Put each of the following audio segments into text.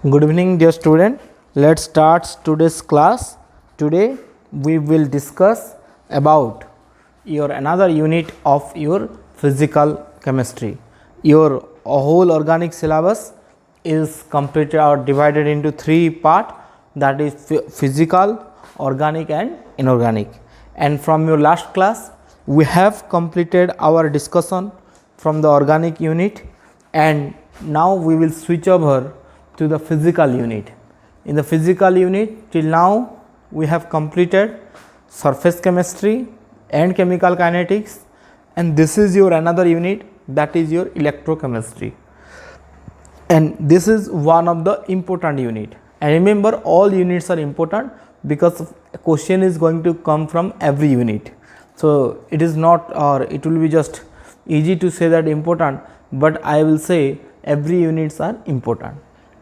Good evening, dear student. Let's start today's class. Today we will discuss about your another unit of your physical chemistry. Your whole organic syllabus is completed or divided into three parts, that is physical, organic and inorganic. And from your last class we have completed our discussion from the organic unit, and now we will switch over to the physical unit. In the physical unit till now we have completed surface chemistry and chemical kinetics, and this is your another unit, that is your electrochemistry, and this is one of the important unit. And remember, all units are important because a question is going to come from every unit, so it is not, or it will be just easy to say that important, but I will say every units are important.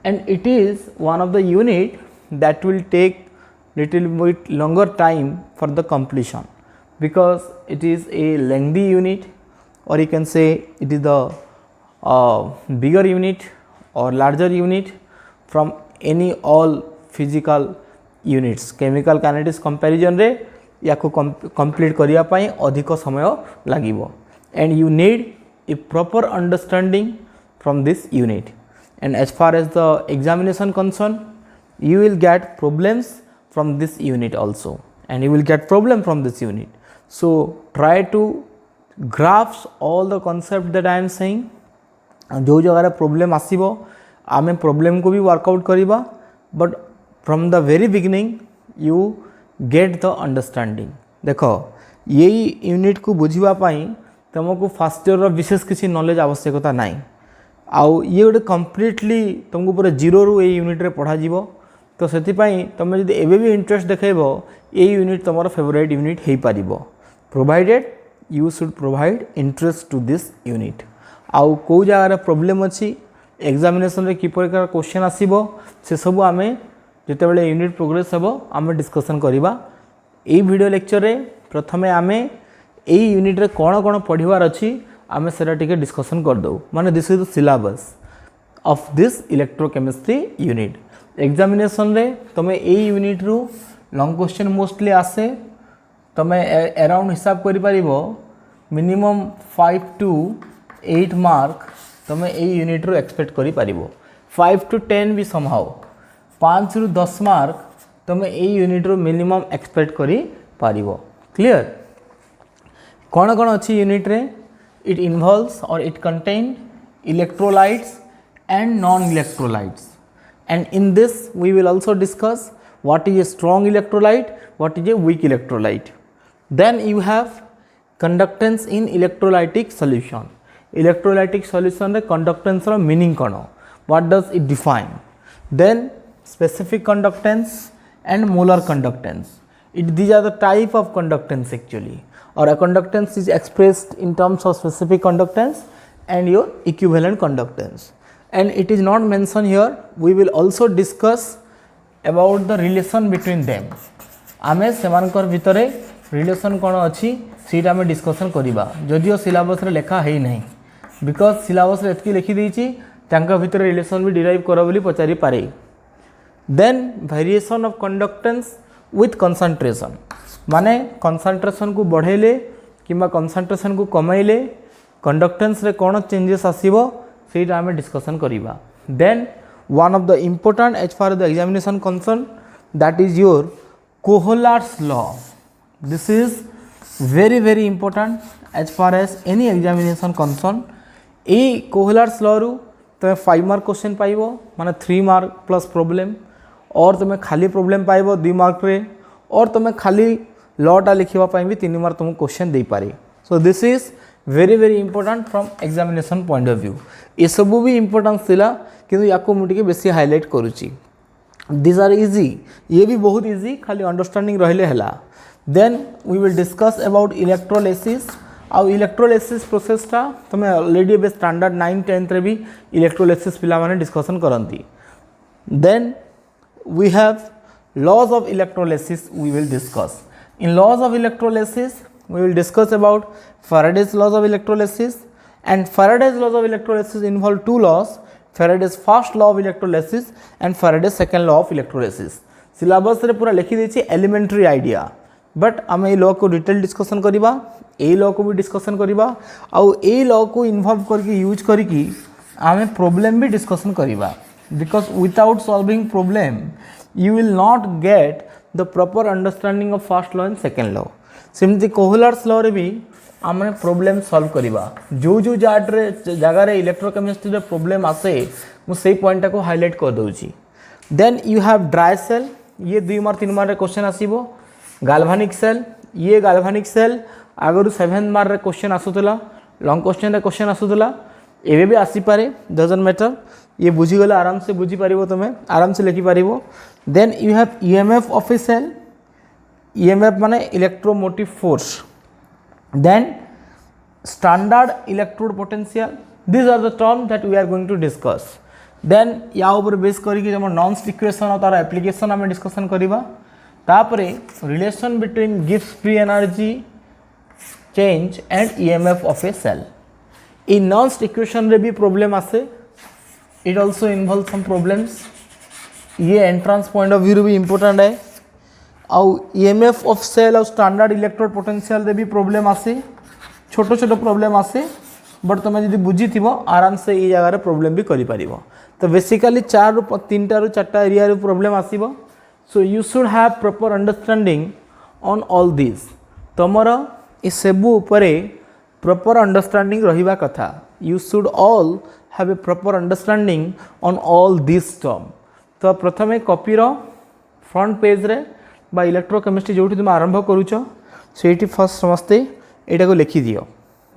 And it is one of the unit that will take little bit longer time for the completion, because it is a lengthy unit, or you can say it is the bigger unit or larger unit from any all physical units. Chemical kinetics comparison रे या को complete करिया पाई अधिक समय लागिबो, and you need a proper understanding from this unit. And as far as the examination concerned, you will get problems from this unit also, and you will get problem from this unit. So try to grasp all the concept that I am saying. जो जगह problem आसीबो आमे problem को भी workout करिबा, but from the very beginning you get the understanding. देखो यही unit को बुझिबा पाई तुमको फर्स्ट ईयर रो विशेष किसी नॉलेज आवश्यकता नाही, आउ ये गोटे कम्प्लीटली तुमको पूरा जीरो रु ये यूनिट रे पढ़ा जीवो. तो सेति पई तुम जदि एबे भी इंटरेस्ट देखैबो ये यूनिट तुमर फेवरेट यूनिट हेई पारिबो, provided you should provide interest to this unit. आउ को जगह प्रॉब्लम अछि एग्जामिनेशन रे कि प्रकार क्वेश्चन आसीबो से सब आमे जते बेले यूनिट प्रोग्रेस हेबो आमे डिस्कशन करिबा. एई वीडियो लेक्चर रे प्रथमे आमे एई यूनिट रे कोन कोन पढिवार अछि आमे सेरा टिके डिस्कशन कर दो. माने this is the syllabus of this electrochemistry unit. Examination रे तमे एई यूनिट रु लॉन्ग क्वेश्चन मोस्टली आसे, तमे अराउंड हिसाब करि परिबो मिनिमम 5 to 8 मार्क तमे एई यूनिट रु एक्सपेक्ट करि परिबो. 5 to 10 भी समहाउ 5 रु 10 मार्क तमे एई यूनिट रु मिनिमम एक्सपेक्ट करि परिबो. क्लियर? कोन कोन अछि यूनिट रे? It involves or it contains electrolytes and non-electrolytes, and in this we will also discuss what is a strong electrolyte, what is a weak electrolyte. Then you have conductance in electrolytic solution. Electrolytic solution re conductance ro meaning kono, what does it define? Then specific conductance and molar conductance. These are the type of conductance actually, or a conductance is expressed in terms of specific conductance and your equivalent conductance. And it is not mentioned here, we will also discuss about the relation between them. आमे सेमानकर भितरे relation कोन अछि सीटा में discussion करिबा, जदियो syllabus रे लेखा हेई नहीं, because syllabus रे एतकी लिखि दैछि तांका भितरे रिलेशन भी डिराइव करो बोली पचारि पारे. Then variation of conductance with concentration, माने कंसंट्रेशन को बढ़ेले किंबा कंसंट्रेशन को कमाइले कंडक्टेंस रे कोन चेंजेस आसीबो सेटा हमें डिस्कशन करिबा. Then one of the important as far the examination concern, that is your Kohlrausch's law. This is very very important as far as any examination concern. ए Kohlrausch's law रु तुम 5 mark question पाइबो, माने 3 mark plus problem, और तुम्हें खाली problem पाइबो 2 mark रे, और तुम्हें खाली लॉटा लिखा भी 3 मार्क तुमको क्वेश्चन दे पारे. सो this is very very important from examination point of view. ये सब भी इंपोर्टेंस थिला किंतु याको मुझे बेसी हाईलाइट करूची. दिस आर इजी, ये भी बहुत इजी, खाली अंडरस्टैंडिंग रहले हला. Then we will discuss about electrolysis. आउ इलेक्ट्रोलाइसिस प्रोसेसटा तुम ऑलरेडी ए स्टैंडर्ड 9 10 रे भी इलेक्ट्रोलाइसिस पिला माने डिस्कशन करंती. Then we have laws of electrolysis we will discuss. In laws of electrolysis we will discuss about Faraday's laws of electrolysis, and Faraday's laws of electrolysis involve two laws. Faraday's first law of electrolysis and Faraday's second law of electrolysis. Syllabus रे पूरा लिखी देछि elementary idea, but आम a law को detail discussion करिबा, a law को भी discussion करिबा, आउ ए लॉ को इन्वॉल्व करके यूज करके आम प्रॉब्लम भी डिस्कशन करिबा, because without solving problem you will not get the proper understanding of first law and second law. सेमती कोहलर्स लॉ रे भी आम प्रॉब्लम सॉल्व करिबा, जो जो जगार इलेक्ट्रोकेमिस्ट्री रे प्रॉब्लम आसे मुझे पॉइंट को हाईलाइट कर दूची. Then you have dry cell, ये 2 मार्क 3 मार्क रे क्वेश्चन आसीबो. गाल्वानिक सेल, ये गाल्वानिक सेल आगरु 7 मार्क रे क्वेश्चन आसुतला, लॉन्ग क्वेश्चन रे क्वेश्चन आसुतला, एबे भी आसी पारे, डजंट मैटर. ये बुझी गले आराम से बुझी पारिबो, तुमे आराम से लिखि पारिबो. Then you have EMF of a cell, EMF माने electromotive force. Then standard electrode potential, these are the terms that we are going to discuss. Then या ऊपर बेस करिके हम नॉन्स इक्वेशन और तार एप्लीकेशन हमें डिस्कशन करिबा. तापरे relation between Gibbs free energy change and EMF of a cell. In नॉन्स इक्वेशन रे भी प्रॉब्लम आसे, it also involve some problems. ये एंट्रेंस पॉइंट ऑफ व्यू भी इंपोर्टेंट है. आउ ईएमएफ ऑफ सेल और स्टैंडर्ड इलेक्ट्रोड पोटेंशियल रे भी प्रॉब्लम आसे, छोटो छोटो प्रॉब्लम आसे, बट तुम जब बुझी थी आराम से ये जगह प्रॉब्लम भी करि पारिबो. तो बेसिकली 3 ରୁ 4 एरिया रे प्रॉब्लम आसीबो. So you should have proper understanding on all this. तमर ए सबु उपरे प्रॉपर अंडरस्टैंडिंग रहिबा कथा. You should all have a proper understanding on all this term. तो प्रथमे कॉपी रो फ्रंट पेज रे बा इलेक्ट्रोकेमिस्ट्री जो तुम आरंभ करुच से फर्स्ट समस्ते यहाँ को लिखि दियो.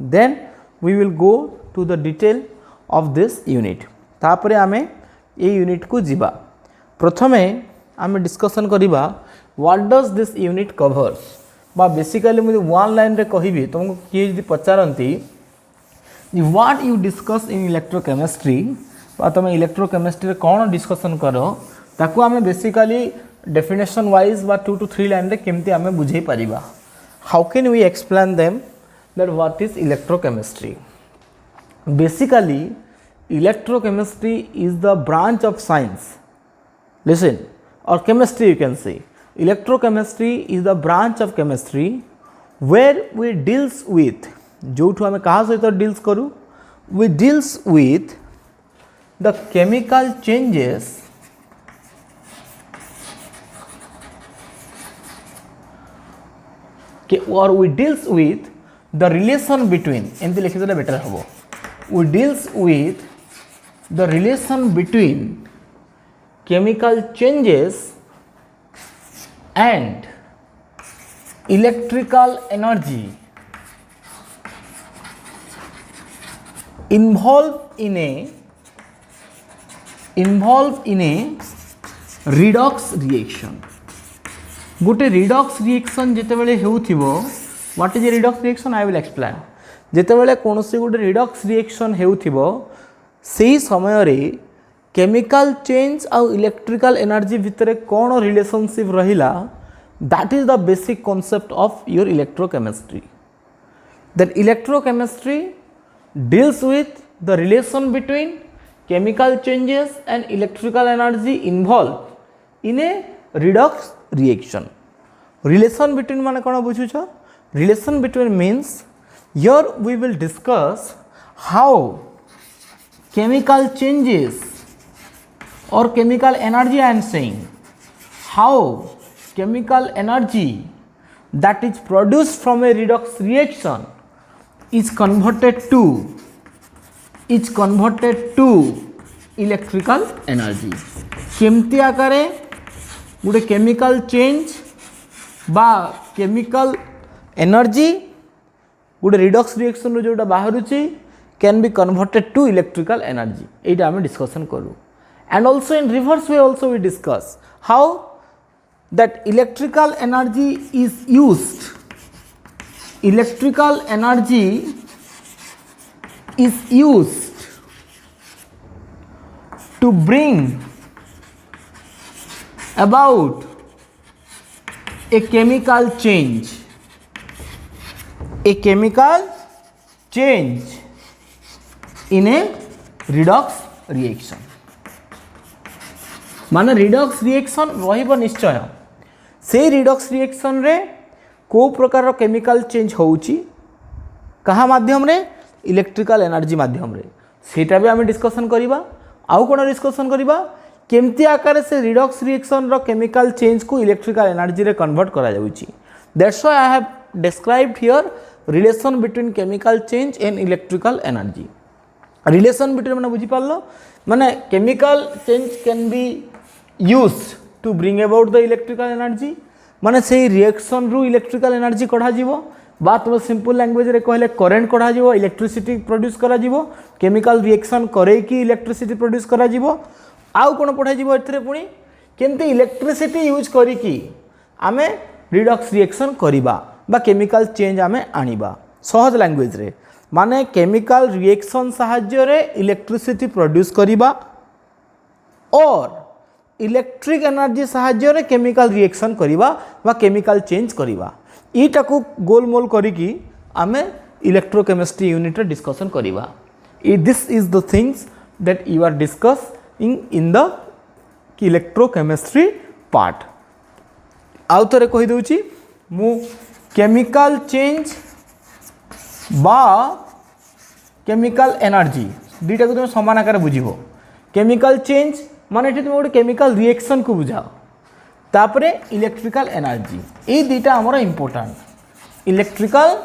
Then we will go to the detail of this unit. तापरे आमे ये यूनिट को जीवा. प्रथमे आमे डिस्कशन करिबा what does this unit covers. बा बेसिकली मुझे वन लाइन रे कहिबी, तुमको किए यदि पचारंती what you discuss in electrochemistry बा तुम इलेक्ट्रोकेमिस्ट्री कौन डिस्कशन करो, ताकू आमे बेसिकली डेफिनेशन वाइज बा 2 to 3 लाइन रे केमती आमे बुझे पारिबा. How can we explain them that what is electrochemistry. Basically electrochemistry is the branch of science, listen, और chemistry you can say. Electrochemistry is the branch of chemistry where we deals with, जो आमे कहा सहित deals करू, we deals with the chemical changes or we deals with the relation between, एमती लिखि देले better हबो. we deals with the relation between chemical changes and electrical energy involved in a redox reaction. गोटे redox reaction जितेबाला होउथिबो, what is a redox reaction I will explain. जितेबाला कोनोसी गोटे रिडॉक्स रिएक्शन होउथिबो सेही समय रे केमिकल चेंज और इलेक्ट्रिकल एनर्जी भितर कौन रिलेशनशिप रहिला, that is the basic concept of your electrochemistry. That electrochemistry deals with the relation between chemical changes and electrical energy involve in a redox reaction. Relation between माने कौन बुझुछ. Relation between means here we will discuss how chemical changes or chemical energy, I am saying how chemical energy that is produced from a redox reaction is converted to electrical energy. केमती आकारे गोटे chemical change बा chemical energy गोटे redox reaction रो जोटा बाहरुची can be converted to electrical energy. एटा आम डिस्कशन करूँ. And also in reverse way also we discuss how that electrical energy is used. Electrical energy is used to bring about a chemical change in a redox reaction माने redox reaction रहिबो निश्चय से redox reaction रे को प्रकार chemical change होउची कहा माध्यम रे इलेक्ट्रिकल एनर्जी माध्यम रे सेटा भी आम डिस्कसन करवा आउ कौन डिस्कसन करवा केमती आकार से रिडॉक्स रिएक्शन रो केमिकल चेंज को इलेक्ट्रिकल एनर्जी रे कन्वर्ट करा जाउची that's why I have described here relation between chemical change and electrical energy relation between मैंने बुझी पारलो माने chemical change can be used to bring about the electrical energy माने से रिएक्शन रु इलेक्ट्रिकल एनर्जी कढ़ा जीवो बा तुम सिंपल लैंग्वेज रे कहले करेंट कढ़ा जीवो इलेक्ट्रिसिटी प्रोड्यूस करा जीवो केमिकल रिएक्शन करे कि इलेक्ट्रिसिटी प्रोड्यूस करा जीवो आउ कोन पढ़ा जीवो एथरे पुनी केमते इलेक्ट्रिसिटी यूज करी कि आमे रिडॉक्स रिएक्शन करिबा बा केमिकल चेंज आमे आनिबा सहज लैंग्वेज रे माने केमिकल रिएक्शन सहाय्य रे इलेक्ट्रिसिटी प्रोड्यूस करिबा और इलेक्ट्रिक एनर्जी सहाय्य रे केमिकल रिएक्शन करिबा बा केमिकल चेंज करिबा ईटा को गोलमोल करिकी आमे इलेक्ट्रोकेमिस्ट्री यूनिट रे डिस्कशन करिबा this is the things that you are discussing in the electrochemistry part आउ थरे कहि दउची मु केमिकल चेंज बा केमिकल एनर्जी दुईटा को तुम समान आकार बुझिबो केमिकल चेंज माने तुम गोटे केमिकल रिएक्शन को बुझाओ तापरे इलेक्ट्रिकल एनर्जी ये दुईटा आमर इम्पोर्टाट इलेक्ट्रिकल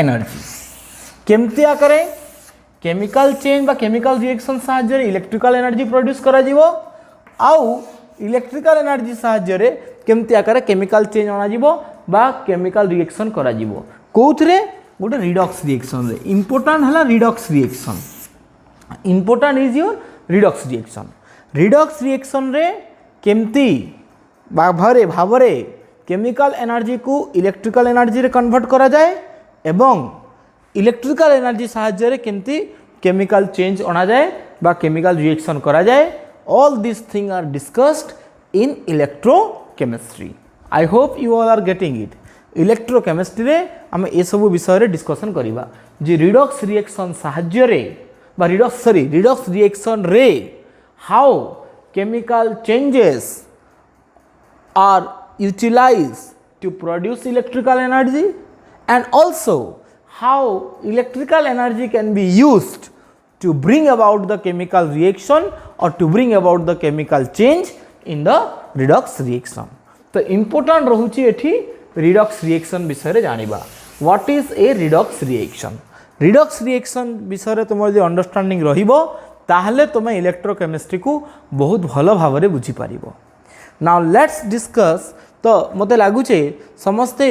एनर्जी केमती आकार केमिकल चेंज बा केमिकल रिएक्शन सहाय्य इलेक्ट्रिकल एनर्जी प्रोड्यूस करा जीवो आउ इलेक्ट्रिकल एनर्जी सहाय्य केमती आकार केमिकल चेंज अना जीवो बा केमिकल रिएक्शन करा जीवो कोउथरे गोटे रिडॉक्स रिएक्शन रे इम्पोर्टाट हला redox reaction important is your redox reaction रे केमती भावरे केमिकल एनर्जी को इलेक्ट्रिकल एनर्जी रे कन्वर्ट करा जाए एवं इलेक्ट्रिकल एनर्जी सहाय्य केमती केमिकल चेंज अना जाए बा केमिकल रिएक्शन करा जाए all this thing are discussed in electrochemistry I hope you all are getting it electrochemistry रे आम ए सब विषय रे डिस्कशन करिबा जे रिडॉक्स रिएक्शन सहाय्य रे बा रिडॉक्स रिएक्शन रे how chemical changes are utilized to produce electrical energy and also how electrical energy can be used to bring about the chemical reaction or to bring about the chemical change in the redox reaction. तो important रहुची एठी redox reaction विषय रे जानिबा what is a redox reaction. redox reaction विषय रे तुम जे understanding रहिबो ताहले तुमे इलेक्ट्रोकेमिस्ट्री को बहुत भल भाव में बुझी पारिबो. नाउ लेट्स डिस्कस तो मते लागुचे समस्ते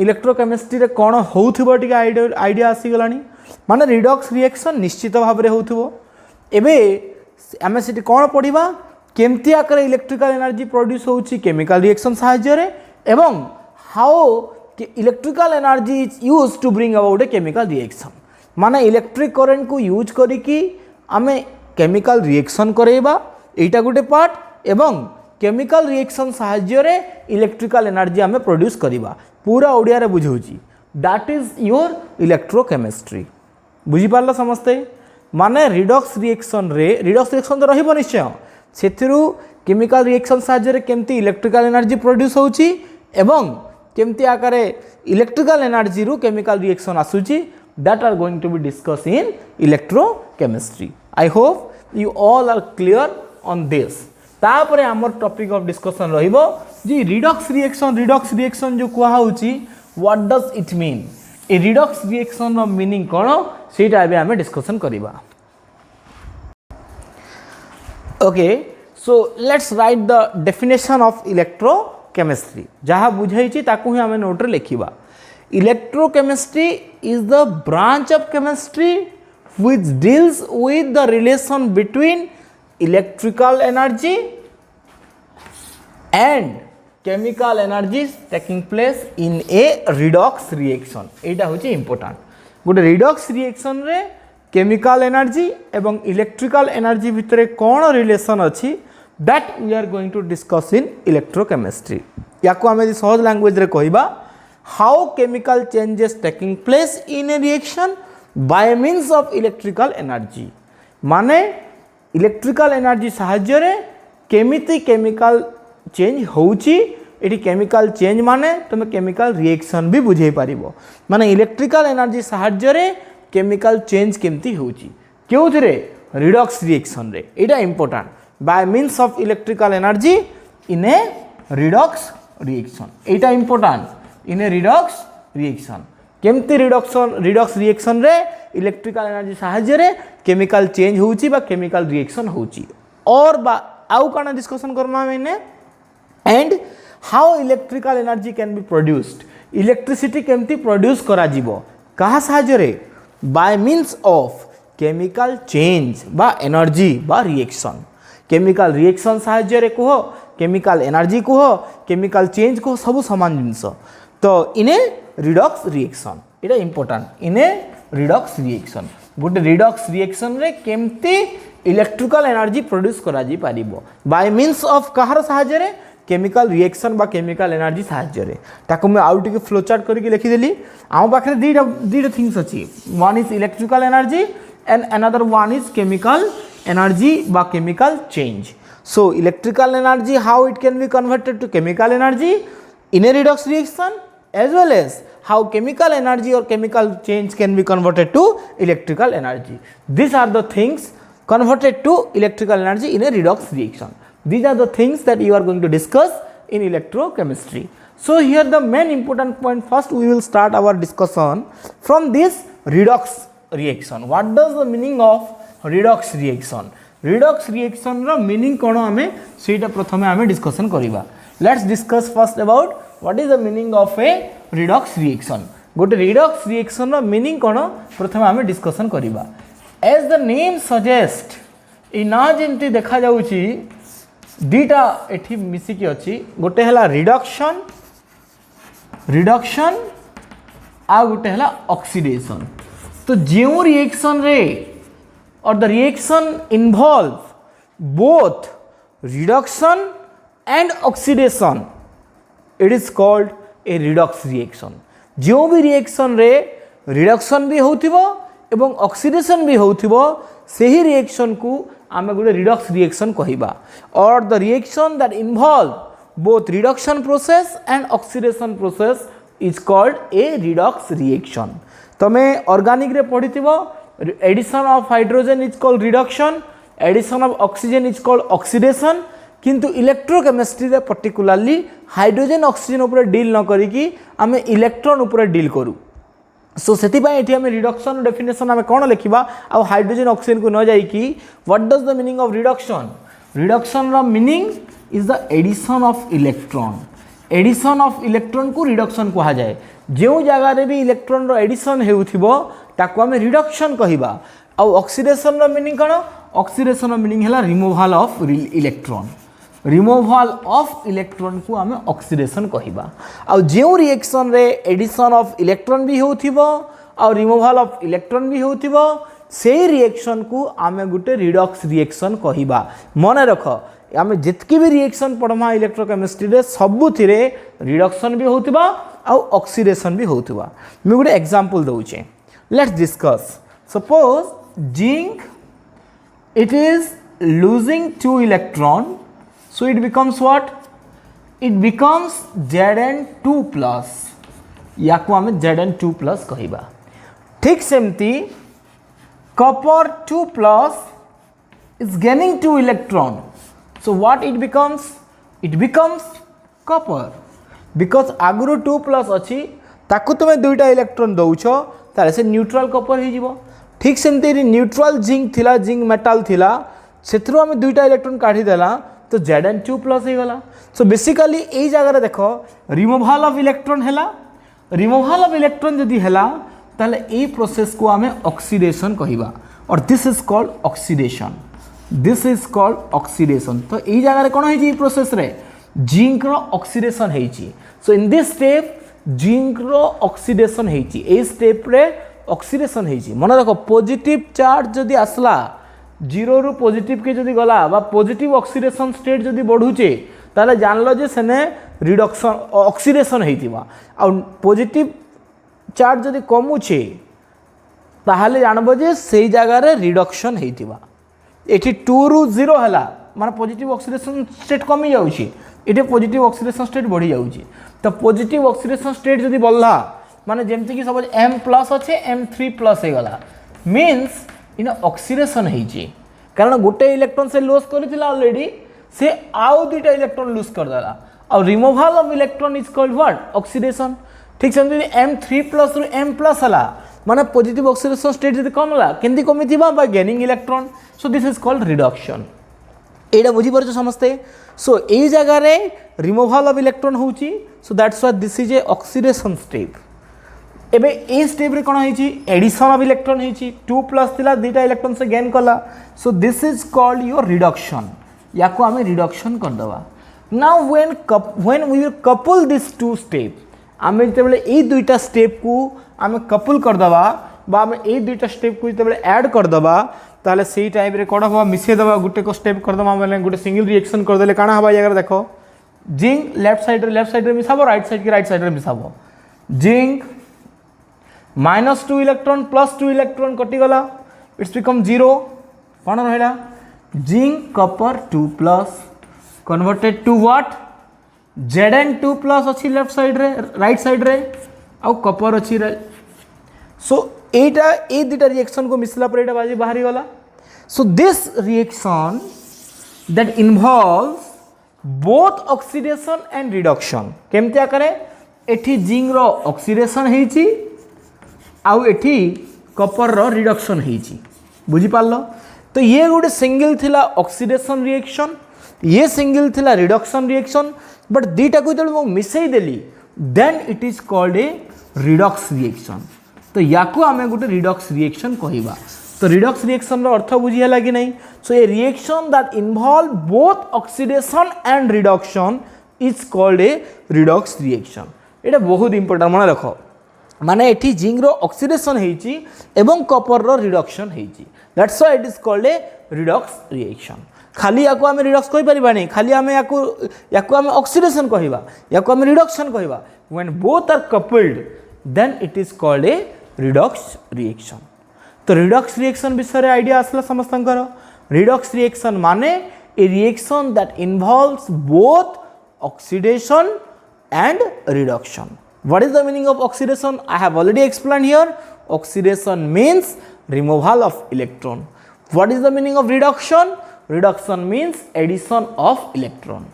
इलेक्ट्रोकेमिस्ट्री रे कोन होउथिबो टिके आइडिया आसी गलानी माने रिडॉक्स रिएक्शन निश्चित भाव में होउथिबो एबे आमे सिटी कोन पढिबा केमती आकर इलेक्ट्रिकल एनर्जी प्रोड्यूस होउची केमिकल रिएक्शन सहाय्य रे एवं how electrical energy is used to bring about a chemical reaction माने इलेक्ट्रिक करंट को यूज करिकी आमे केमिकल रिएक्शन करेबा एटा गोटे पार्ट एवं केमिकल रिएक्शन सहाय्य रे इलेक्ट्रिकल एनर्जी आमे प्रोड्यूस करिबा पूरा ओडिया रे बुझौची दैट इज योर इलेक्ट्रोकेमिस्ट्री. बुझी पारला समस्ते माने रिडॉक्स रिएक्शन तो रहिबो निश्चय सेथिरु केमिकल रिएक्शन सहाय्य रे केमती इलेक्ट्रिकल एनर्जी प्रोड्यूस होउची एवं केमती आकारे इलेक्ट्रिकल एनर्जी रु केमिकल रिएक्शन आसुची that are going to be discussed in electrochemistry. I hope you all are clear on this. तापरे आमर टॉपिक ऑफ डिस्कशन रहिबो जी रिडॉक्स रिएक्शन जो कुआ होउची what does it mean a redox reaction रो meaning कोन सेटा एबे हमें डिस्कशन करिबा. Okay so let's write the definition of electrochemistry जहा बुझाइची ताकू ही हमें नोट रे लिखिबा. Electrochemistry is the branch of chemistry which deals with the relation between electrical energy and chemical energies taking place in a redox reaction. एटा होची important. गोटे redox reaction रे chemical energy एवं electrical energy भितरे कोन relation अछि that we are going to discuss in electrochemistry. याको हमें सहज language रे कहिबा how chemical changes taking place in a reaction by means of electrical energy माने इलेक्ट्रिकल एनर्जी साहाय्य केमिति केमिकल चेंज होउची एटी केमिकल चेंज माने तुम केमिकल रिएक्शन भी बुझे पारिबो माने इलेक्ट्रिकल एनर्जी साहाय्य केमिकल चेंज केमती होउची केउथरे रिडॉक्स रिएक्शन रे एटा important bye means of electrical energy in a redox reaction Etah important in a redox reaction केमती रिडॉक्स रिएक्शन रे इलेक्ट्रिकल एनर्जी साहाय्य केमिकल चेंज होउची बा केमिकल रिएक्शन होउची और बा आउ काना डिस्कशन करमा मैंने and how electrical energy can be produced electricity केमती प्रोड्यूस करा जीवो कहा साहाय्य रे bye means of chemical change बा एनर्जी बा रिएक्शन केमिकल रिएक्शन साहाय्य रे कहो केमिकल एनर्जी कहो केमिकल चेंज कहो सब समान जिनस तो इने रिडॉक्स रिएक्शन एटा इंपोर्टेंट इने रिडॉक्स रिएक्शन गोटे रिडॉक्स रिएक्शन रे केमती इलेक्ट्रिकल एनर्जी प्रोड्यूस करा जी पारिबो बाय मीन्स ऑफ कहार साहाय्य रे केमिकल रिएक्शन बा केमिकल एनर्जी साहाय्य रे ताको मैं आउट के फ्लो चार्ट करके लिखि देली आम पाखरे दीटा थिंग्स अछि one is electrical energy and another one is chemical energy बा chemical change so electrical energy how it can be converted to chemical energy in a redox reaction as well as how chemical energy or chemical change can be converted to electrical energy. These are the things converted to electrical energy in a redox reaction. These are the things that you are going to discuss in electrochemistry. So here the main important point, first we will start our discussion from this redox reaction. What does the meaning of redox reaction? Redox reaction ro meaning kono ame seita prathame ame discussion kariba. Let's discuss first about what is the meaning of a redox reaction. गोटे redox reaction रो meaning कोन प्रथम आमे discussion करिबा. As the name suggest इ ना जेंति देखा जाउची दीटा एठी मिसी की अछि गोटे हला रिडक्शन आ गोटे हला ऑक्सीडेशन. तो जेउ रिएक्शन रे और the reaction involve both reduction and oxidation it is called a redox reaction. जो भी रिएक्शन रे रिडक्शन भी होथिबो एवं ऑक्सीडेशन भी होथिबो सेही रिएक्शन को आमे गोटे रिडॉक्स रिएक्शन कहिबा. और the reaction that involve both reduction process and oxidation process is called a redox reaction. तमे ऑर्गेनिक रे पढिथिबो addition of hydrogen is called reduction, addition of oxygen is called oxidation. किंतु electrochemistry रे particularly hydrogen oxygen ऊपर deal न करिकी आमे electron ऊपर डील करू. सो सेति पय एठी आमे रिडक्शन डेफिनेशन आमे कोन लिखिबा आ हाइड्रोजन ऑक्सीजन को न जाई कि what does the meaning of reduction. Reduction रो meaning is the addition of electron. Addition of electron को रिडक्शन कहा जाए. जो जगह रे भी इलेक्ट्रॉन रो एडिशन हेउथिबो ताको आमे रिडक्शन कहिबा. आ ऑक्सीडेशन रो मीनिंग कोन? ऑक्सीडेशन रो मीनिंग हला removal of electron. Removal of electron को आमे ऑक्सीडेशन कहिबा. आ जो रिएक्शन रे एडिशन ऑफ इलेक्ट्रॉन भी होथिबो और रिमूवल ऑफ इलेक्ट्रॉन भी होथिबो से रिएक्शन को आमे गुटे रिडॉक्स रिएक्शन कहिबा. मने रख आमे जितकी भी रिएक्शन पढ़मा इलेक्ट्रोकेमिस्ट्री रे सबुथिरे रिडक्शन भी होथिबा और ऑक्सीडेशन भी होथिबा. मैं गुटे एग्जांपल दउचे. Let's discuss. Suppose zinc it is losing 2 electron, so it becomes what? It becomes Zn2 plus. याको आमे Zn2 plus कहिबा. ठीक सेमती copper 2 plus is gaining 2 electron, so what it becomes? It becomes copper because आगुरु 2 plus अछि ताकु तुमे दुईटा electron दउछो ताले से neutral copper हे जिवो. ठीक सेमती न्यूट्रल जिंक थिला, जिंक मेटाल थिला, सेथरो आमे दुईटा इलेक्ट्रॉन काढी देला तो Zn2 प्लस हे गला. सो बेसिकली एई जगह रे देखो रिमूवल ऑफ इलेक्ट्रॉन हैला. रिमूवल ऑफ इलेक्ट्रॉन जदी हैला ताले एई प्रोसेस को आमे ऑक्सीडेशन कहिबा और this is called oxidation. This is called oxidation. तो एई जगह रे कोन हे जी प्रोसेस रे जिंक रो ऑक्सीडेशन हेची. So in this step zinc रो ऑक्सीडेशन हेची. एई स्टेप रे ऑक्सीडेशन हेची. मन रखो पॉजिटिव चार्ज जदी आसला 0 रु पॉजिटिव के जदी गला बा पॉजिटिव ऑक्सीडेशन स्टेट जदी बढ़ुचे ताले जानलो जे सेने रिडक्शन ऑक्सीडेशन हेतिबा. आ पॉजिटिव चार्ज जदी कमुचे ताहले जानबो जे सेई जगह रे रिडक्शन हेतिबा. एठी 2 रु 0 हला माने पॉजिटिव ऑक्सीडेशन स्टेट कमी जाउची एठी पॉजिटिव ऑक्सीडेशन स्टेट बढ़ी जाउची तो पॉजिटिव ऑक्सीडेशन स्टेट जदी बढ़ला माने जेमति कि सपोज M+ अच्छे M3+ हे गला मीन्स इन ऑक्सीडेशन हेची कारण गोटे इलेक्ट्रॉन से लॉस करथिला ऑलरेडी से आउ दुटा इलेक्ट्रॉन लूज कर देला और removal of electron is called what oxidation ठीक से M3+ रु M+ हला माने पॉजिटिव ऑक्सीडेशन स्टेट जदी कमला केंदी कमी थिबा bye gaining electron so this is called reduction एटा बुझी परछ समस्ते सो ए जगह रे रिमूवल ऑफ इलेक्ट्रॉन होची so that's why this is a oxidation step एबे ए स्टेप रे कोन होईची एडिशन ऑफ इलेक्ट्रॉन होईची 2+ थिला दुटा इलेक्ट्रॉन से गेन कला so this is called your reduction याको हमें रिडक्शन कर दवा now when we will couple this two step आमे जते बेले ए दुईटा स्टेप को आमे कपल कर दवा बा आमे ए दुईटा स्टेप को जते बेले ऐड कर दवा ताले सेही टाइप रे कोन होबा मिसे दवा गुटे को स्टेप कर दवा माने गुटे सिंगल रिएक्शन कर देले काना हबा यागर देखो जिंक लेफ्ट साइड रे मिसाबो राइट साइड रे मिसाबो जिंक -2 इलेक्ट्रॉन +2 इलेक्ट्रॉन कटि गला इट्स बिकम 0 कोन रहला zinc copper 2+ converted to what Zn2+ अच्छी लेफ्ट साइड रे राइट साइड रे आउ कॉपर अच्छी सो एटा ए दुटा रिएक्शन को मिसला पर एटा बाजी बाहरी गला so this reaction that involves both oxidation and reduction केमतिया करे एठी जिंक रो ऑक्सीडेशन हेची आउ एठी कॉपर रो रिडक्शन हेची बुझी पारलो तो ये गोटे सिंगल थिला ऑक्सीडेशन रिएक्शन ये सिंगल थिला रिडक्शन रिएक्शन बट दीटा को जो मिसई देली then it is called a redox reaction तो याको आमे गोटे रिडक्स रिएक्शन कहिबा तो रिडक्स रिएक्शन रो अर्थ बुझी हला कि नहीं so a reaction that involve both oxidation and reduction is called a redox reaction एटा बहुत इंपोर्टेंट मन रखो माने एठी जिंक रो ऑक्सीडेशन हेची एवं कॉपर रो रिडक्शन हेची that's why it is called a redox reaction खाली याको आमे रिडक्स कहि परिबा नहीं खाली आमे याको आमे ऑक्सीडेशन कहिबा याको आमे रिडक्शन कहिबा when both are coupled then it is called a redox reaction तो रिडक्स रिएक्शन विषय आइडिया आसला समस्तंकर रिडक्स रिएक्शन माने a reaction that involves both oxidation and reduction. What is the meaning of oxidation? I have already explained here. Oxidation means removal of electron. What is the meaning of reduction? Reduction means addition of electron.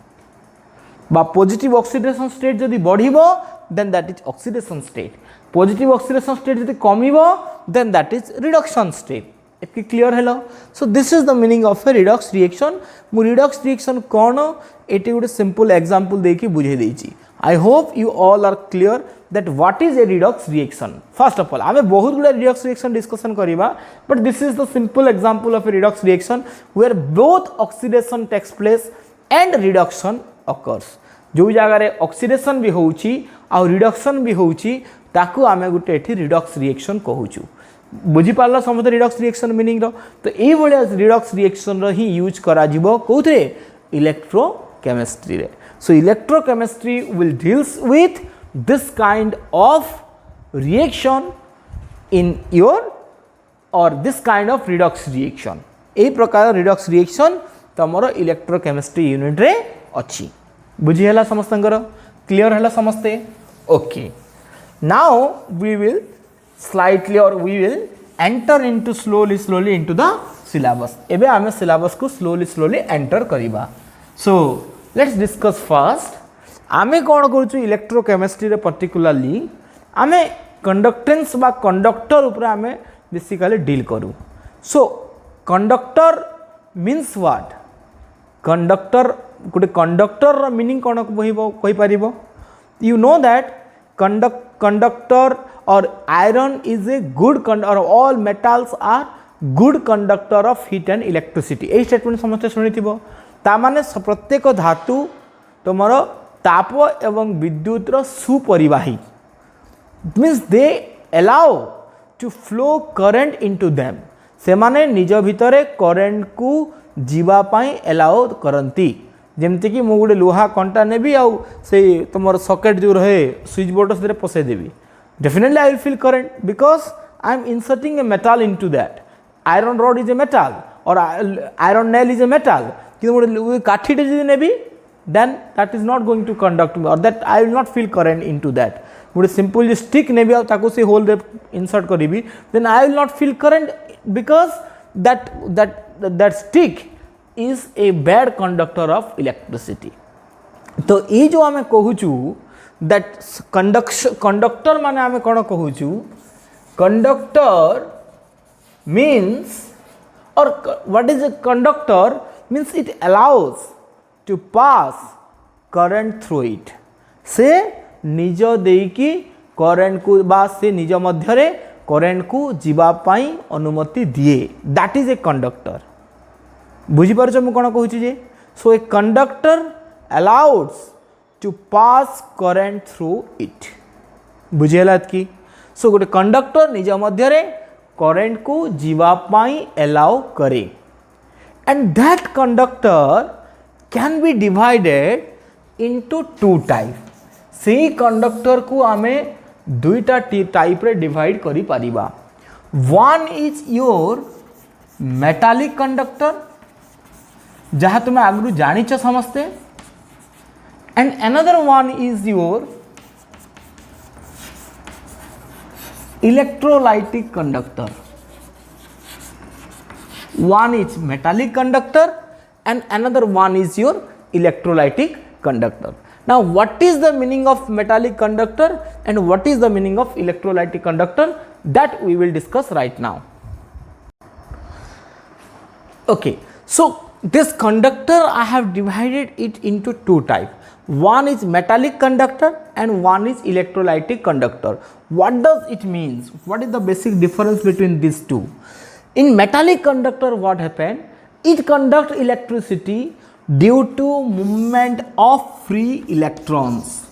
Ba positive oxidation state jodi badhibo then that is oxidation state. Positive oxidation state jodi kamibo then that is reduction state. It clear hello? So this is the meaning of a redox reaction. Mu redox reaction kono एटी गोटे simple example देकी बुझे देछि I hope you all are clear that what is a redox reaction first of all आमे बहुत गुडा redox reaction discussion करिबा but this is the simple example of a redox reaction where both oxidation takes place and reduction occurs जो जगह रे oxidation भी होउची आ reduction भी होउची ताकू आमे गुटे एठी रिडक्स रिएक्शन कहूचू बुझी पारला समझ रिडक्स रिएक्शन मीनिंग रो तो ए बळे रिडक्स रिएक्शन रो ही यूज करा जिवो कोथरे इलेक्ट्रोकेमिस्ट्री रे so electrochemistry will deals with this kind of reaction in your or this kind of redox reaction ए प्रकार redox reaction तमरो electrochemistry unit रे अछि बुझी हला समस्तंकर क्लियर हला समस्ते okay now we will slightly or we will enter into slowly into the syllabus एबे आमे syllabus को slowly enter करिबा so let's discuss first आमे कौन करूँ इलेक्ट्रोकेमिस्ट्री रे पर्टिकुलरली आमे कंडक्टेंस बा कंडक्टर ऊपर आमे बेसिकली डील करूँ so conductor means what conductor गोटे कंडक्टर मीनिंग कौन कहि पारिबो you know that conductor or iron is a good or all metals are good conductor of heat and electricity a statement समस्त शुणिथिबो ता माने प्रत्येक धातु तुमर ताप एवं विद्युत सुपरिवाही means they allow to flow current into them से माने निज भितरे करेंट को जीवा पाई अलाउ करंती जेमति कि मु गोटे लोहा कंटा नेबी आ से तुमर सॉकेट जो रहे स्विच बोर्ड से पसई देबी definitely I will feel current because I am inserting a metal into that iron rod is a metal or iron nail is a metal কিন্তু গোটে কাঠিটে যদি নেবি then that is not going to conduct me, or that I will not feel current into that. गोटे simple stick नेबी आ ताको से whole रे insert करी then I will not feel current because that stick is a bad conductor of electricity. तो ये जो आम कहूँ that conductor माने आम कौन कहूँ conductor means, or what is a conductor means it allows to pass current through it. से निज देकी current को बा से निज मध्यरे current को जीवा पाई अनुमति दिए, that is a conductor. बुझी पारछ मु कोन कहूँ जे so a conductor allows to pass current through it. बुझेला कि so गोटे कंडक्टर निज मध्यरे current को जीवा पाई allow करे, and that conductor can be divided into two type. सेही कंडक्टर को आमे दुईटा टाइप रे डिवाइड करी Paribas. One is your metallic conductor जहाँ तुम आगु जानिच समस्ते, and another one is your electrolytic conductor. one is metallic conductor and another one is your electrolytic conductor. Now what is the meaning of metallic conductor and what is the meaning of electrolytic conductor, that we will discuss right now. Okay, so this conductor I have divided it into two types. One is metallic conductor and one is electrolytic conductor. What does it means? What is the basic difference between these two? In metallic conductor what happen? It conduct electricity due to movement of free electrons.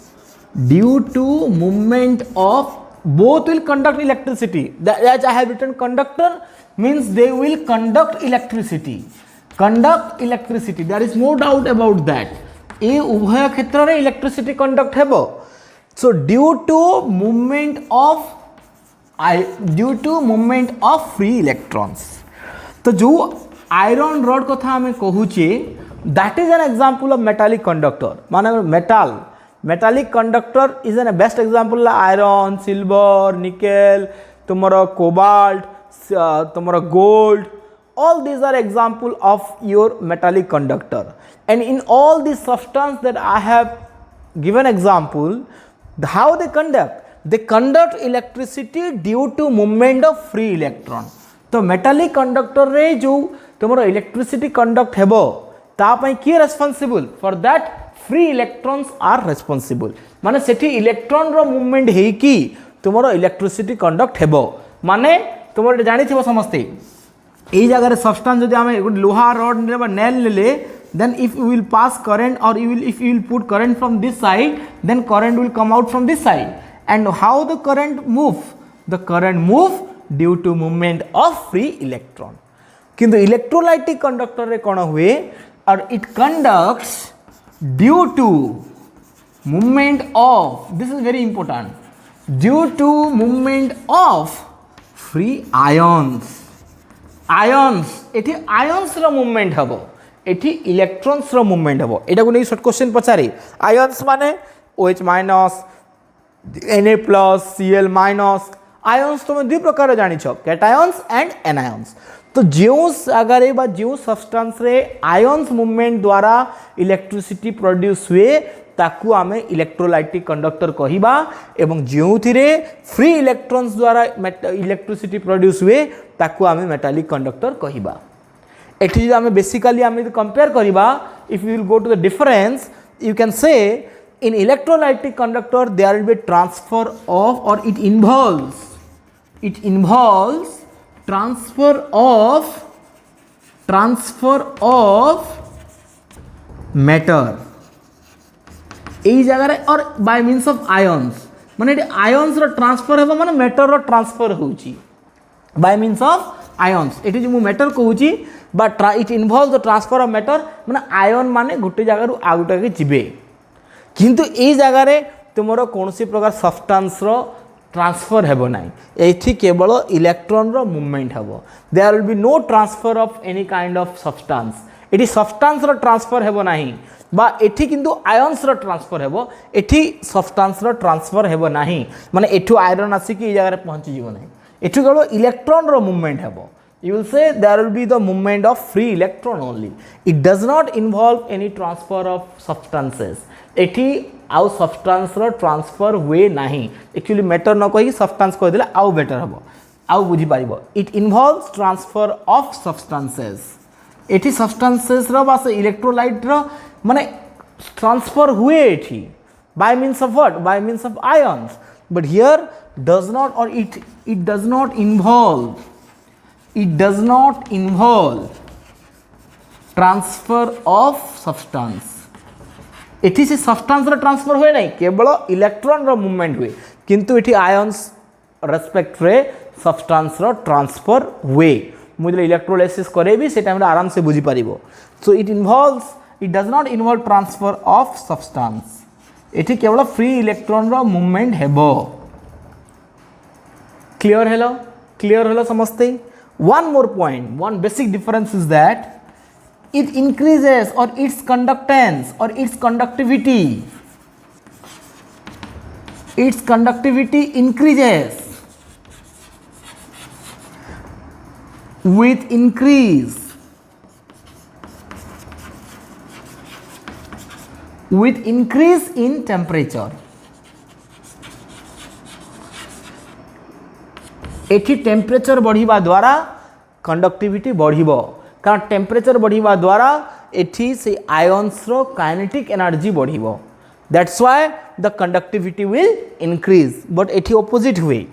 Due to movement of, both will conduct electricity. As I have written, conductor means they will conduct electricity. Conduct electricity, there is no doubt about that. ए उभय क्षेत्र रे electricity conduct हेबो. So due to movement of free electrons. तो जो iron rod कथा आम कहूचे that is an example of metallic conductor. माने metallic conductor is an best example. Iron, silver, nickel, तुमरो कोबाल्ट, तुमरो gold, all these are example of your metallic conductor. And in all these substance that I have given example, how they conduct electricity due to movement of free electron. तो metallic conductor रे जो तुमरो electricity conduct हेबो ता पई की responsible for that? free electrons are responsible. माने सेठी electron रो movement हेई की तुमरो electricity conduct हेबो. माने तुमरो जानि थिबो समस्ते এই জায়গায় সাবস্টান্স যদি আমি একটা লোহা রড নিলে বা নেল নিলে, then if you will pass current or if you will put current from this side, then current will come out from this side. And how the current move? The current move due to movement of free electron. কিন্তু electrolytic কন্ডাক্টরে কোন हुए, or it conducts due to movement of, this is very important, due to movement of free ions. Ions एठी ions रो movement हबो, एठी electrons रो movement हबो. एटा को नै short question पचारे. Ions माने OH minus, Na plus, Cl minus. Ions तुम दुई प्रकार जानि छ, कैटायन्स एंड एनायन्स. तो जो अगर बा जो सब्सटेंस रे आयन्स मूवमेंट द्वारा इलेक्ट्रिसिटी प्रोड्यूस हुए ताकू आमे इलेक्ट्रोलाइटिक कंडक्टर कहिबा, एवं जोथिरे फ्री इलेक्ट्रॉन्स द्वारा इलेक्ट्रिसिटी प्रोड्यूस हुए ताकू आमे मेटालिक कंडक्टर कहिबा. एठी आमे बेसिकली आमे कंपेयर करिबा, if you will go to the difference, you can say in electrolytic conductor there will be transfer of, और it involves transfer of matter এই জায়গায়, और बाय मीन्स ऑफ आयन्स. माने ions रो ट्रांसफर हेबो, माने मैटर रो ट्रांसफर होउची बाय मीन्स ऑफ आयन्स. एठी जे मु मैटर कहूची but it involve the transfer of matter, माने आयन माने गोटे जगह रु आ गोटे के जिबे. किंतु एई जगह रे तुमरो कोनसी प्रकार सब्सटेंस रो ट्रांसफर हेबो नाही एथि केवल इलेक्ट्रॉन रो मूवमेंट हेबो there will be no transfer of any kind of substance एठी सब्सटेंस रो ट्रांसफर हेबो नाही बा एठी किंतु आयन्स रो ट्रांसफर हेबो एठी सब्सटेंस रो ट्रांसफर हेबो नाही माने एठु आयरन आसी कि जगह रे पहुंची जीवो नाही एठु केवल इलेक्ट्रॉन रो मूवमेंट हेबो you will say there will be the movement of free electron only it does not involve any transfer of substances एठी आउ सब्सटेंस रो ट्रांसफर हुए नाही एक्चुअली मैटर न कहि सब्सटेंस कहि देला आउ बेटर हबो आउ बुझी पारिबो it involves transfer of substances एठी सब्सटेंसेस रो बास इलेक्ट्रोलाइट रो माने ट्रांसफर हुए एठी by means of what by means of ions but here does not or it does not involve transfer of substance एठी से सब्सटेंस रो ट्रांसफर हुए नहीं केवल इलेक्ट्रॉन रो मूवमेंट हुए किंतु एठी आयन्स रेस्पेक्ट रे सब्सटेंस रो ट्रांसफर हुए मुझे इलेक्ट्रोलाइसिस करे भी से टाइम रे आराम से बुझी पारिबो so it does not involve transfer of substance एठी केवल फ्री इलेक्ट्रॉन रो मूवमेंट हेबो क्लियर हेलो समझते one more point one basic difference is that it increases or its conductance or its conductivity increases with increase in temperature एठी temperature बढ़िबा द्वारा conductivity बढ़िबो कारण टेम्परेचर बढ़िबा द्वारा एठी से आयन्स रो काइनेटिक एनर्जी बढ़िबो that's why the conductivity will increase but एठी ऑपोजिट हुए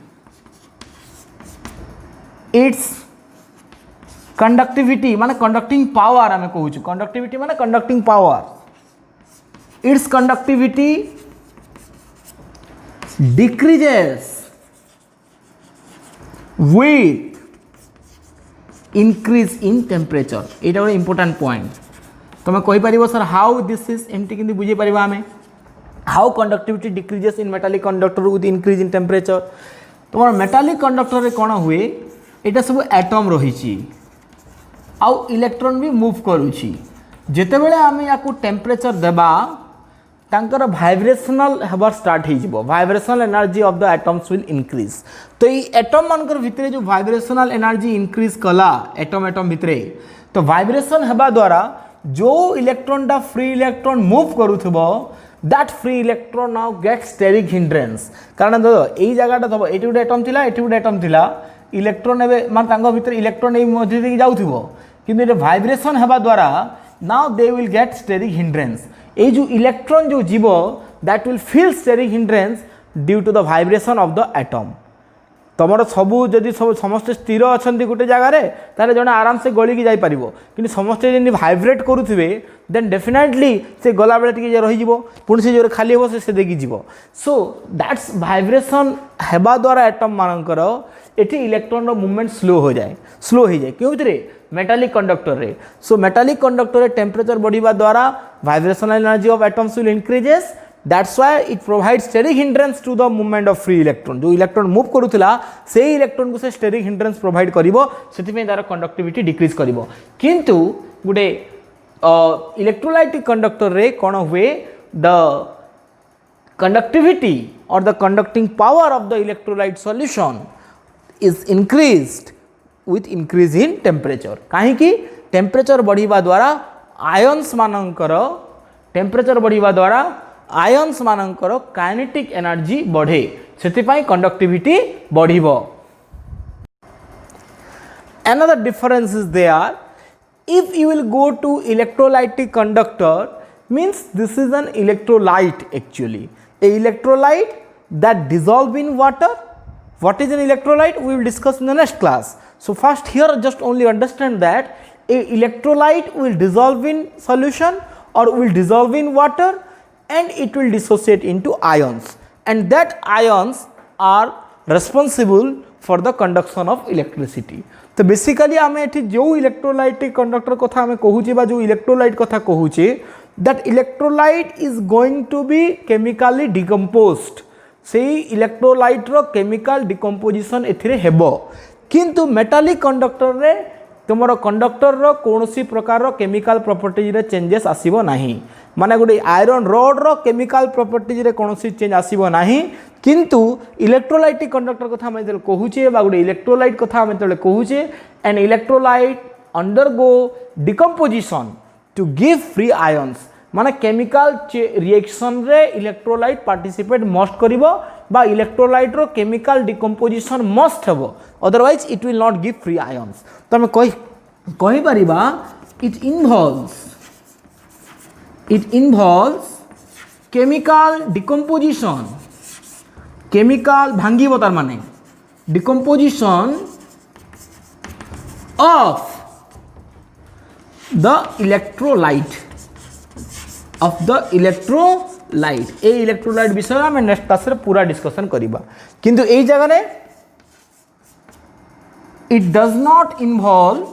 इट्स कंडक्टिविटी माने कंडक्टिंग पावर आमे कहूछु कंडक्टिविटी माने conducting power it's conductivity decreases with increase in temperature एटा गोटे इंपोर्टेंट पॉइंट तुम कहि परिबो sir how this is empty किंतु बुझे परिबा हमें how conductivity decreases in metallic conductor with increase in temperature तुम मेटालिक कंडक्टर रे कोन हुए एटा सब एटम रही आउ इलेक्ट्रॉन भी मूव करूची जेते बेले आमे याकू टेम्परेचर देबा तांकर वाइब्रेशनल हबार स्टार्ट हो जिवो vibrational energy of the atoms will increase तो ये एटम मानकर भितरे जो वाइब्रेशनल एनर्जी इंक्रीज कला एटम भितरे तो वाइब्रेशन हबा द्वारा जो इलेक्ट्रॉन टा फ्री इलेक्ट्रॉन मूव करूथबो that free electron now get steric hindrance कारण दो एई जगहटा दबो एटी गुटे एटम थिला इलेक्ट्रॉन एबे मान तांग भितर इलेक्ट्रॉन एई मध्य दे जाउथबो किंतु ए वाइब्रेशन हबा द्वारा now they will get steric hindrance ये जो इलेक्ट्रॉन जो जीव that will feel steric hindrance due to the vibration of the atom तुम सबू जदि सब समस्ते स्थिर अच्छा गोटे जगार ताले जड़े आराम से गली की जापर कि समस्ते जब भाइब्रेट करुवे देन डेफिनेटली से गला बेले टी रही पुणी से जो खाली हे से देखी जीव सो दैट्स वाइब्रेशन हेबा द्वारा एटम मानकर एटी इलेक्ट्रॉन मूवमेंट स्लो हो जाए क्यों मेटालिक कंडक्टर रे सो मेटालिक कंडक्टर रे टेम्परेचर बढ़िबा द्वारा vibrational energy of atoms will increases that's why it provides steric hindrance to the movement of free electron जो इलेक्ट्रॉन मूव करूला से इलेक्ट्रॉन को से स्टेरिक हिंड्रेंस प्रोवाइड करिवो सेति तार कंडक्टिविटी डिक्रीज करिवो किंतु गुटे इलेक्ट्रोलाइटिक कंडक्टर रे कोन हुए द कंडक्टिविटी और the conducting power of the electrolyte solution is increased with increase in temperature कहीं की टेम्परेचर बढ़िबा द्वारा आयन्स मानकर टेम्परेचर बढ़िबा द्वारा आयन्स मानकर काइनेटिक एनर्जी बढ़े सेति पई conductivity बढ़िबो another difference is there if you will go to electrolytic conductor means this is an electrolyte actually a electrolyte that dissolve in water what is an electrolyte we will discuss in the next class so first here just only understand that a electrolyte will dissolve in solution or will dissolve in water and it will dissociate into ions and that ions are responsible for the conduction of electricity तो basically आम ये जो electrolytic conductor कथा आम कहूचे जो electrolyte कथा कहूचे that electrolyte is going to be chemically decomposed से इलेक्ट्रोलाइट रो केमिकल डिकम्पोजिशन एथिरे हेबो किंतु मेटालिक कंडक्टर रे तुमर कंडक्टर रो कोनोसी प्रकार रो केमिकल प्रॉपर्टीज रे चेंजेस आसीबो नाही माने गोटे आयरन रॉड रो केमिकल प्रॉपर्टीज रे कोनोसी चेंज आसीबो नाही किंतु इलेक्ट्रोलाइटिक कंडक्टर कथा हम जेल कहूचे बा गोटे इलेक्ट्रोलाइट कथा हम जेल कहूचे an electrolyte undergo decomposition to give free ions माने केमिकल रिएक्शन रे इलेक्ट्रोलाइट पार्टिसिपेट मस्ट करिवो बा इलेक्ट्रोलाइट रो केमिकल डिकम्पोजिशन मस्ट हेबो otherwise it will not give free ions तो हम कहि परिबा it involves chemical decomposition chemical भांगिबो तार माने decomposition of the electrolyte a electrolyte विषय आम नेक्स्ट क्लास रे पूरा डिस्कशन करिबा किंतु एई जगह रे it does not involve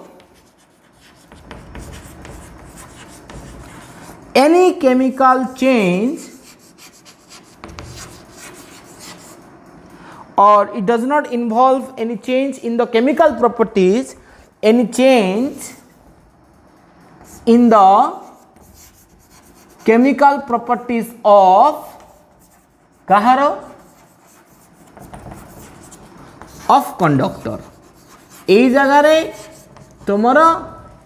any chemical change or it does not involve any change in the chemical properties, any change in the chemical properties of kaharo of conductor एई जगह रे तुमरा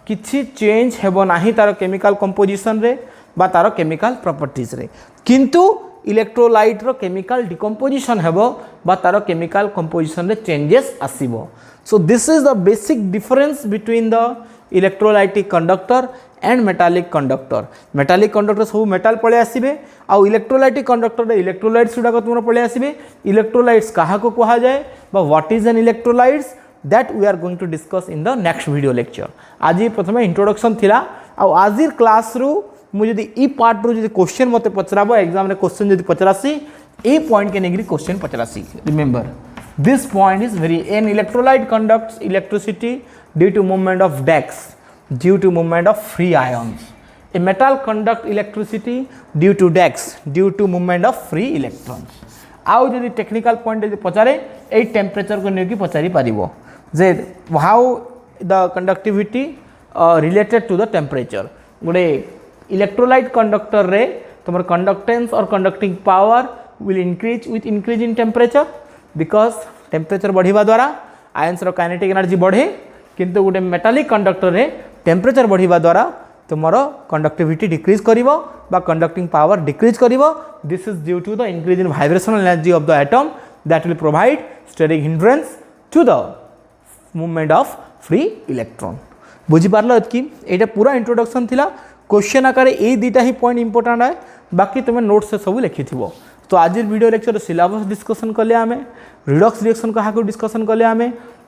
किछि चेंज हेबो नाही तार केमिकल कंपोजिशन रे बा तार केमिकल प्रॉपर्टीज रे किंतु इलेक्ट्रोलाइट रो केमिकल डिकम्पोजिशन हेबो बा तार केमिकल कंपोजिशन रे चेंजेस आसीबो so this is the basic difference between the electrolytic conductor and metallic conductor सब मेटाल पळे आसीबे आ इलेक्ट्रोलाइटिक कंडक्टर रे इलेक्ट्रोलाइट्स गुडा तुमरा पळे आसीबे इलेक्ट्रोलाइट्स काहा को कहा जाए बा what is an electrolytes that we are going to discuss in the next video lecture आज प्रथम इंट्रोडक्शन थिला आ आजिर क्लास रु मुझे ई पार्ट रू क्वेश्चन मत पचराब एग्जाम रे क्वेश्चन जब पचरासी ए पॉइंट के नेगरी क्वेश्चन पचरासी remember this point is very an electrolyte conducts electricity due to movement of decks due to movement of free ions a metal conduct electricity due to decks due to movement of free electrons आउ जदि technical point जब पचारे ए temperature को लेकिन पचारि पारिबो जे how the conductivity related to the temperature गोटे electrolyte conductor रे तुम कंडक्टेंस और conducting power will increase with increase in temperature because temperature बढ़िया द्वारा आयन्स रो काइनेटिक एनर्जी बढ़े किंतु गोटे मेटालिक कंडक्टर रे टेम्परेचर बढ़िया द्वारा तुम कंडक्टिविटी डिक्रीज करिवो बा कंडक्टिंग पावर डिक्रीज करिवो this is due to the increase in vibrational energy of the atom that will provide steric hindrance to the movement of free electron बुझी पारलो कि एटा पूरा इंट्रोडक्शन थिला क्वेश्चन आकार ये दुटा ही पॉइंट इंपोर्टाट है बाकी तुम नोट्स से सब लिखि तो आज वीडियो लेक्चर सिलेबस डिस्कसन कले आम रिडक्स रिएक्शन क्या डिस्कसन कले आम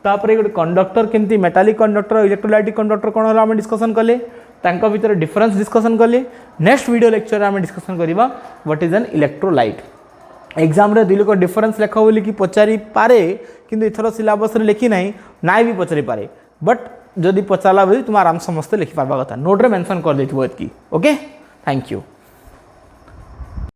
तापर गोटे कंडक्टर केमती मेटालिक कंडक्टर इलेक्ट्रोलाइटिक कंडक्टर कौन है डिस्कसन कले भीतर डिफरेंस डिस्कसन कले नेक्स्ट वीडियो लेक्चर आम डिस्कसन करवा what is an electrolyte exam रे दुई लोक डिफरेंस लेख बोली कि पचारि पारे किंतु इथर सिलेबस लिखी ना भी पचारि पारे बट जदि पचारा बोली तुम आराम समस्ते लिखिपार कथा नोट रे मेंशन कर देथिबो एतकी ओके थैंक यू।